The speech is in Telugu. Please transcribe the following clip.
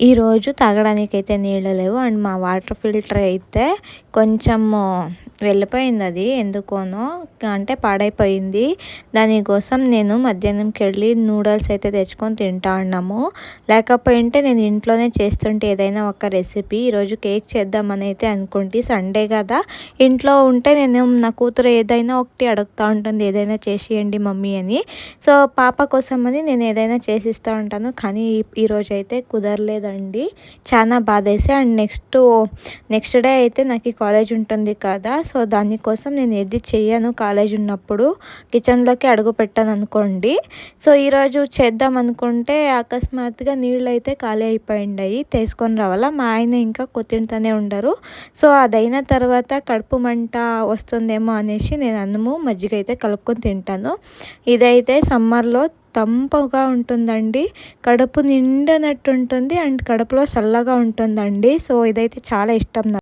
ఈరోజు తాగడానికైతే నీళ్ళు లేవు. అండ్ మా వాటర్ ఫిల్టర్ అయితే కొంచెము వెళ్ళిపోయింది, అది ఎందుకోనో అంటే పాడైపోయింది. దానికోసం నేను మధ్యాహ్నంకెళ్ళి నూడిల్స్ అయితే తెచ్చుకొని తింటా ఉన్నాము. లేకపోయింటే నేను ఇంట్లోనే చేస్తుంటే ఏదైనా ఒక రెసిపీ. ఈరోజు కేక్ చేద్దామని అయితే అనుకుంటే సండే కదా, ఇంట్లో ఉంటే నేను నా కూతురు ఏదైనా ఒకటి అడుగుతూ ఉంటుంది, ఏదైనా చేసియండి మమ్మీ అని. సో పాప కోసమని నేను ఏదైనా చేసిస్తూ ఉంటాను. కానీ ఈరోజైతే కుదరలేదండి, చాలా బాధేసి. అండ్ నెక్స్ట్ డే అయితే నాకు కాలేజ్ ఉంటుంది కదా, సో దానికోసం నేను ఏది చెయ్యను కాలేజ్ ఉన్నప్పుడు, కిచెన్లోకి అడుగు పెట్టాను అనుకోండి. సో ఈరోజు చేద్దాం అనుకుంటే అకస్మాత్తుగా నీళ్ళు అయితే ఖాళీ అయిపోయిండాయి, తీసుకొని రావాలా. మా ఆయన ఇంకా కొత్తింటూనే ఉండరు. సో అదైన తర్వాత కడుపు మంట వస్తుందేమో అనేసి నేను అన్నము మజ్జిగ అయితే కలుపుకొని తింటాను. ఇదైతే సమ్మర్లో తంపుగా ఉంటుందండి, కడుపు నిండినట్టు ఉంటుంది అండ్ కడుపులో చల్లగా ఉంటుందండి. సో ఇదైతే చాలా ఇష్టం నాకు.